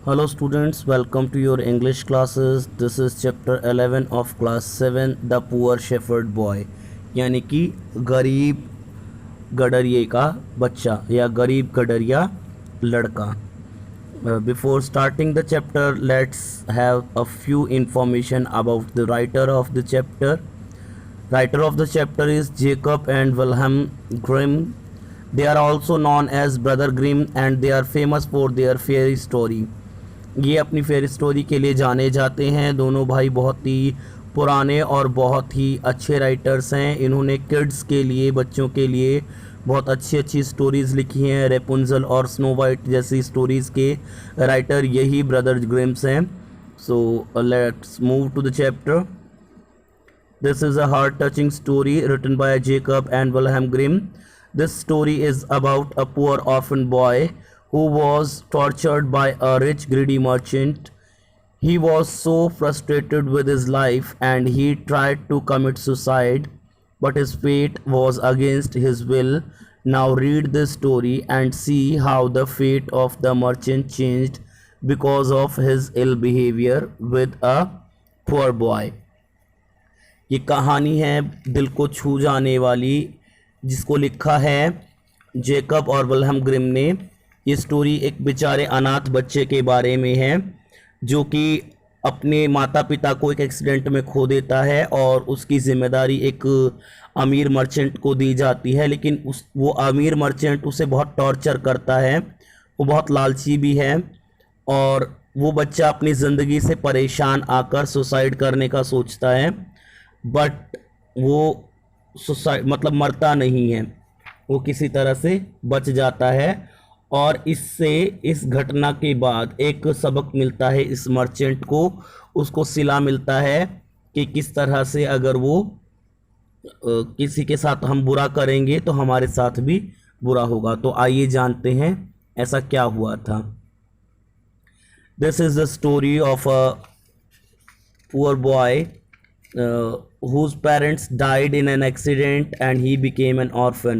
Hello students, welcome to your English classes. This is chapter 11 of class 7, The Poor Shepherd Boy, यानी कि गरीब गडरिये का बच्चा या गरीब गडरिया लड़का. Before starting the chapter, let's have a few information about the writer of the chapter. Writer of the chapter is Jacob and Wilhelm Grimm. They are also known as Brother Grimm and they are famous for their fairy story. ये अपनी फेरी story के लिए जाने जाते हैं. दोनों भाई बहुत ही पुराने और बहुत ही अच्छे राइटर्स हैं. इन्होंने किड्स के लिए, बच्चों के लिए बहुत अच्छी अच्छी स्टोरीज़ लिखी हैं. रेपुंजल और स्नो वाइट जैसी स्टोरीज़ के राइटर यही ब्रदर ग्रिम्स हैं. So let's move to the chapter. This is a heart touching story written by Jacob and Wilhelm Grimm. This story is about a poor orphan boy who was tortured by a rich greedy merchant. He was so frustrated with his life and he tried to commit suicide, but his fate was against his will. Now read this story and see how the fate of the merchant changed because of his ill behavior with a poor boy. ये कहानी है दिल को छू जाने वाली, जिसको लिखा है जेकब और विल्हेम ग्रिम ने. ये स्टोरी एक बेचारे अनाथ बच्चे के बारे में है जो कि अपने माता पिता को एक एक्सीडेंट में खो देता है और उसकी ज़िम्मेदारी एक अमीर मर्चेंट को दी जाती है. लेकिन वो अमीर मर्चेंट उसे बहुत टॉर्चर करता है. वो बहुत लालची भी है और वो बच्चा अपनी ज़िंदगी से परेशान आकर सुसाइड करने का सोचता है, बट वो मतलब मरता नहीं है. वो किसी तरह से बच जाता है और इससे, इस घटना के बाद एक सबक मिलता है इस मर्चेंट को. उसको सिला मिलता है कि किस तरह से अगर वो किसी के साथ हम बुरा करेंगे तो हमारे साथ भी बुरा होगा. तो आइए जानते हैं ऐसा क्या हुआ था. This is the story of a poor boy whose parents died in an accident and he became an orphan.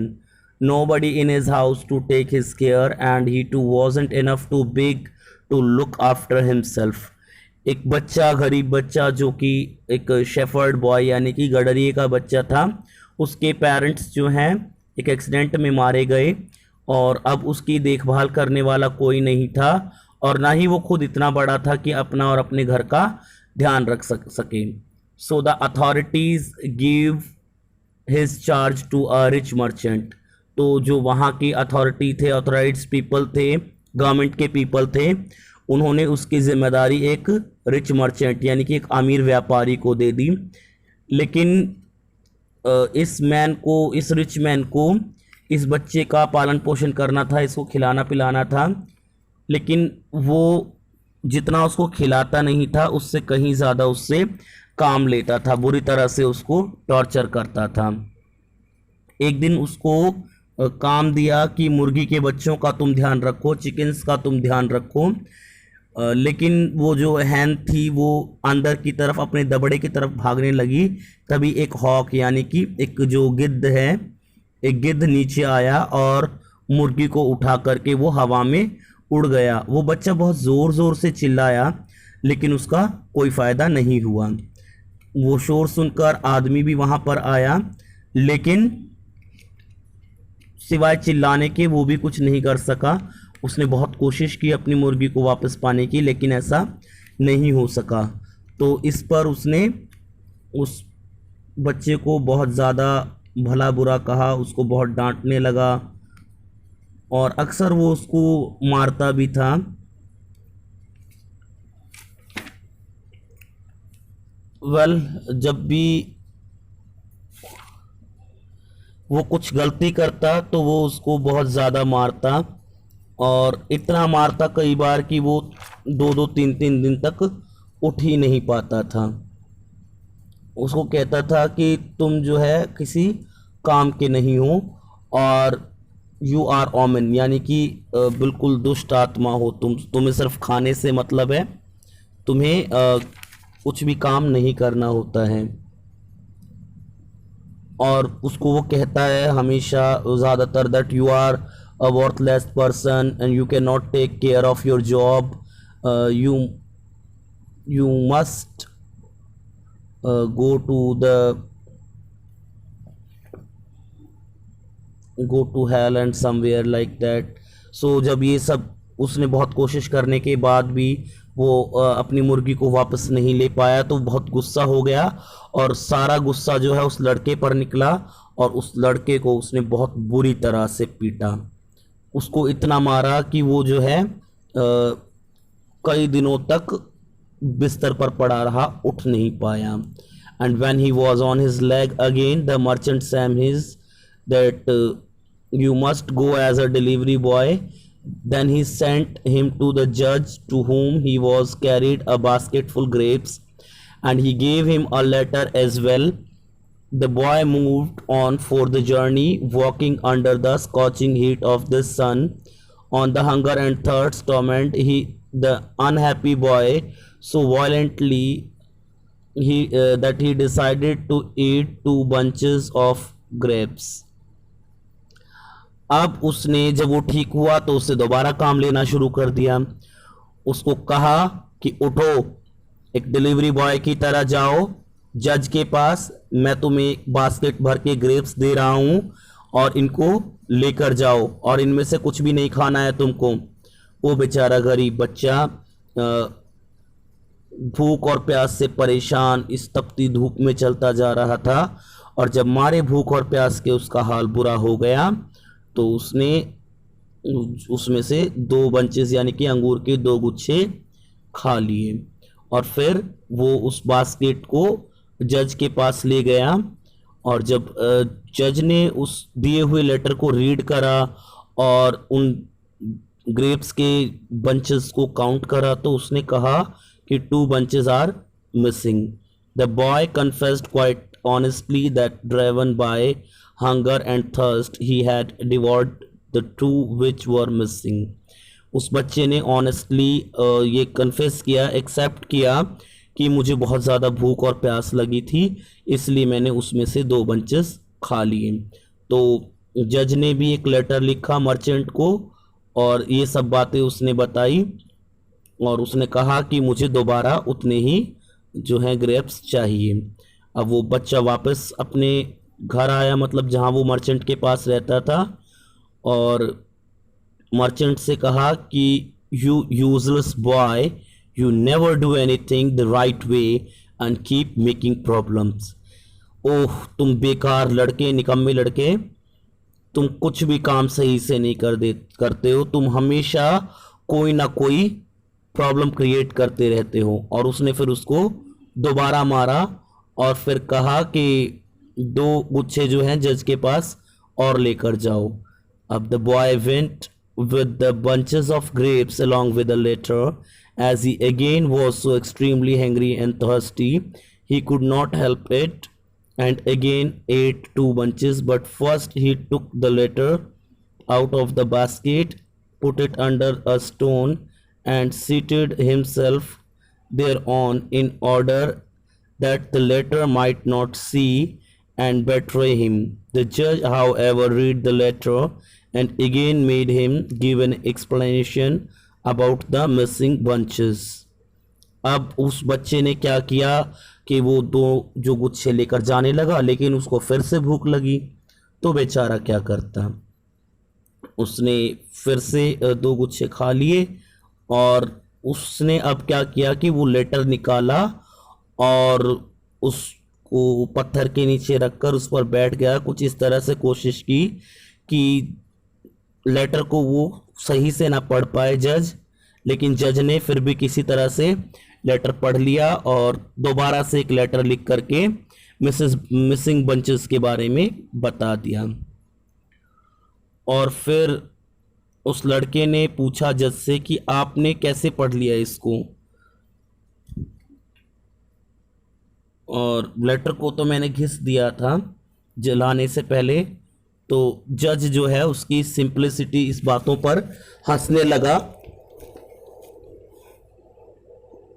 Nobody in his house to take his care and he too wasn't enough too big to look after himself. एक बच्चा, गरीब बच्चा जो कि एक shepherd boy यानी कि गडरिये का बच्चा था, उसके पेरेंट्स जो हैं एक एक्सीडेंट में मारे गए और अब उसकी देखभाल करने वाला कोई नहीं था और ना ही वो खुद इतना बड़ा था कि अपना और अपने घर का ध्यान रख सके. So the authorities give his charge to a rich merchant. तो जो वहाँ की अथॉरिटी थे, ऑथराइज्ड पीपल थे, गवर्नमेंट के पीपल थे, उन्होंने उसकी ज़िम्मेदारी एक रिच मर्चेंट यानी कि एक अमीर व्यापारी को दे दी. लेकिन इस रिच मैन को इस बच्चे का पालन पोषण करना था, इसको खिलाना पिलाना था. लेकिन वो जितना उसको खिलाता नहीं था उससे कहीं ज़्यादा उससे काम लेता था, बुरी तरह से उसको टॉर्चर करता था. एक दिन उसको काम दिया कि मुर्गी के बच्चों का तुम ध्यान रखो, चिकन्स का तुम ध्यान रखो. लेकिन वो जो हैन थी वो अंदर की तरफ अपने दबड़े की तरफ भागने लगी. तभी एक हॉक यानी कि एक जो गिद्ध है, एक गिद्ध नीचे आया और मुर्गी को उठा करके वो हवा में उड़ गया. वो बच्चा बहुत ज़ोर ज़ोर से चिल्लाया लेकिन उसका कोई फ़ायदा नहीं हुआ. वो शोर सुनकर आदमी भी वहाँ पर आया लेकिन सिवाय चिल्लाने के वो भी कुछ नहीं कर सका. उसने बहुत कोशिश की अपनी मुर्गी को वापस पाने की लेकिन ऐसा नहीं हो सका. तो इस पर उसने उस बच्चे को बहुत ज़्यादा भला बुरा कहा, उसको बहुत डांटने लगा और अक्सर वो उसको मारता भी था. जब भी वो कुछ गलती करता तो वो उसको बहुत ज़्यादा मारता और इतना मारता कई बार कि वो 2-3 दिन तक उठ ही नहीं पाता था. उसको कहता था कि तुम जो है किसी काम के नहीं हो और यू आर ओमेन यानी कि बिल्कुल दुष्ट आत्मा हो, तुम्हें सिर्फ खाने से मतलब है, तुम्हें कुछ भी काम नहीं करना होता है. और उसको वो कहता है हमेशा ज़्यादातर that you are a worthless person and you cannot take care of your job, you you must go to hell and somewhere like that. So जब ये सब उसने बहुत कोशिश करने के बाद भी वो अपनी मुर्गी को वापस नहीं ले पाया तो बहुत गुस्सा हो गया, और सारा गुस्सा जो है उस लड़के पर निकला, और उस लड़के को उसने बहुत बुरी तरह से पीटा। उसको इतना मारा कि वो जो है कई दिनों तक बिस्तर पर पड़ा रहा, उठ नहीं पाया। And when he was on his leg again the merchant same his that you must go as a delivery boy. Then he sent him to the judge, to whom he was carried a basket full grapes, and he gave him a letter as well. The boy moved on for the journey, walking under the scorching heat of the sun. On the hunger and thirst torment the unhappy boy so violently that he decided to eat 2 bunches of grapes. अब उसने जब वो ठीक हुआ तो उससे दोबारा काम लेना शुरू कर दिया। उसको कहा कि उठो, एक डिलीवरी बॉय की तरह जाओ जज के पास, मैं तुम्हें बास्केट भर के ग्रेप्स दे रहा हूं और इनको लेकर जाओ, और इनमें से कुछ भी नहीं खाना है तुमको। वो बेचारा गरीब बच्चा भूख और प्यास से परेशान इस तपती धूप में चलता जा रहा था, और जब मारे भूख और प्यास के उसका हाल बुरा हो गया तो उसने उसमें से 2 बंचेस यानी कि अंगूर के 2 गुच्छे खा लिए, और फिर वो उस बास्केट को जज के पास ले गया। और जब जज ने उस दिए हुए लेटर को रीड करा और उन ग्रेप्स के बंचेस को काउंट करा तो उसने कहा कि 2 bunches are missing. The boy confessed quite honestly that driven by hunger and thirst he had devoured the 2 which were missing. उस बच्चे ने ऑनेस्टली ये कन्फेस किया, एक्सेप्ट किया कि मुझे बहुत ज़्यादा भूख और प्यास लगी थी, इसलिए मैंने उसमें से 2 bunches खा लिए। तो जज ने भी एक लेटर लिखा मर्चेंट को, और ये सब बातें उसने बताई, और उसने कहा कि मुझे दोबारा उतने ही जो है ग्रेप्स चाहिए। अब वो बच्चा वापस अपने घर आया, मतलब जहाँ वो मर्चेंट के पास रहता था, और मर्चेंट से कहा कि you useless boy, you never do anything the right way and keep making problems. Oh तुम बेकार लड़के, निकम्मे लड़के, तुम कुछ भी काम सही से नहीं करते हो, तुम हमेशा कोई ना कोई प्रॉब्लम क्रिएट करते रहते हो। और उसने फिर उसको दोबारा मारा, और फिर कहा कि 2 गुच्छे जो हैं जज के पास और लेकर जाओ। अब the boy went with the bunches of grapes along with the letter. As he again was so extremely hungry and thirsty, he could not help it, and again ate 2 bunches. But first he took the letter out of the basket, put it under a stone, and seated himself thereon in order that the letter might not see and betray him. The judge, however, read the letter and again made him give an explanation about the missing bunches. अब उस बच्चे ने क्या किया कि वो 2 गुच्छे लेकर जाने लगा, लेकिन उसको फिर से भूख लगी, तो बेचारा क्या करता, उसने फिर से 2 गुच्छे खा लिए, और उसने अब क्या किया कि वो लेटर निकाला और उसको पत्थर के नीचे रखकर उस पर बैठ गया। कुछ इस तरह से कोशिश की कि लेटर को वो सही से ना पढ़ पाए जज, लेकिन जज ने फिर भी किसी तरह से लेटर पढ़ लिया और दोबारा से एक लेटर लिख करके मिसिंग बंचेस के बारे में बता दिया। और फिर उस लड़के ने पूछा जज से कि आपने कैसे पढ़ लिया इसको, और लेटर को तो मैंने घिस दिया था जलाने से पहले। तो जज जो है उसकी सिंप्लिसिटी इस बातों पर हंसने लगा,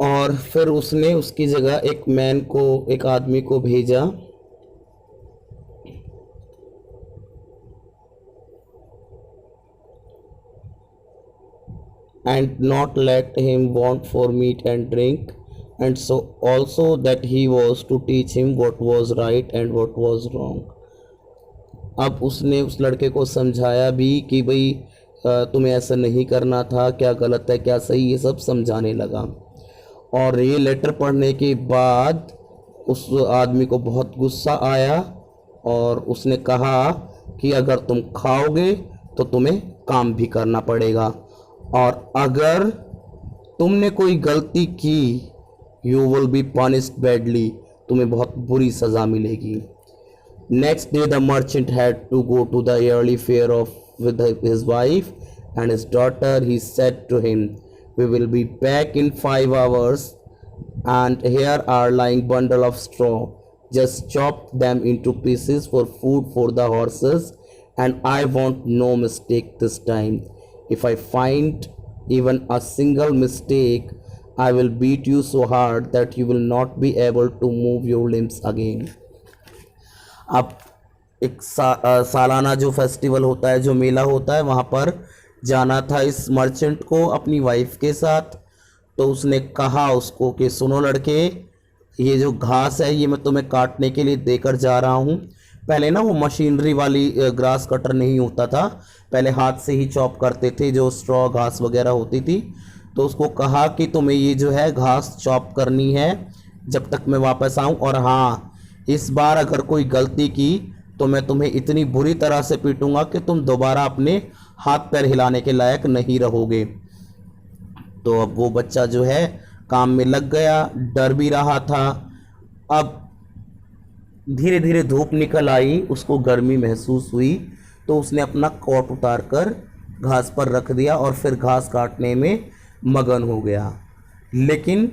और फिर उसने उसकी जगह एक आदमी को भेजा, and not let him want for meat and drink, and so also that he was to teach him what was right and what was wrong. अब उसने उस लड़के को समझाया भी कि भाई तुम्हें ऐसा नहीं करना था, क्या गलत है क्या सही, ये सब समझाने लगा। और ये लेटर पढ़ने के बाद उस आदमी को बहुत गुस्सा आया और उसने कहा कि अगर तुम खाओगे तो तुम्हें काम भी करना पड़ेगा, और अगर तुमने कोई गलती की you will be punished badly, तुम्हें बहुत बुरी सज़ा मिलेगी। Next day the merchant had to go to the yearly fair of with his wife and his daughter. He said to him, we will be back in 5 hours, and here are lying bundle of straw, just chop them into pieces for food for the horses, and I want no mistake this time. If I find even a single mistake, I will beat you so hard that you will not be able to move your limbs again. अब एक सालाना जो festival होता है, जो मेला होता है, वहाँ पर जाना था इस मर्चेंट को अपनी वाइफ के साथ। तो उसने कहा उसको कि सुनो लड़के, ये जो घास है ये मैं तुम्हें काटने के लिए देकर जा रहा हूँ। पहले ना वो मशीनरी वाली ग्रास कटर नहीं होता था, पहले हाथ से ही चॉप करते थे जो स्ट्रॉ घास वगैरह होती थी। तो उसको कहा कि तुम्हें ये जो है घास चॉप करनी है जब तक मैं वापस आऊँ, और हाँ इस बार अगर कोई गलती की तो मैं तुम्हें इतनी बुरी तरह से पीटूंगा कि तुम दोबारा अपने हाथ पैर हिलाने के लायक नहीं रहोगे। तो अब वो बच्चा जो है काम में लग गया, डर भी रहा था। अब धीरे धीरे धूप निकल आई, उसको गर्मी महसूस हुई, तो उसने अपना कोट उतार कर घास पर रख दिया और फिर घास काटने में मगन हो गया। लेकिन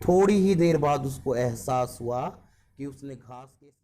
थोड़ी ही देर बाद उसको एहसास हुआ कि उसने घास के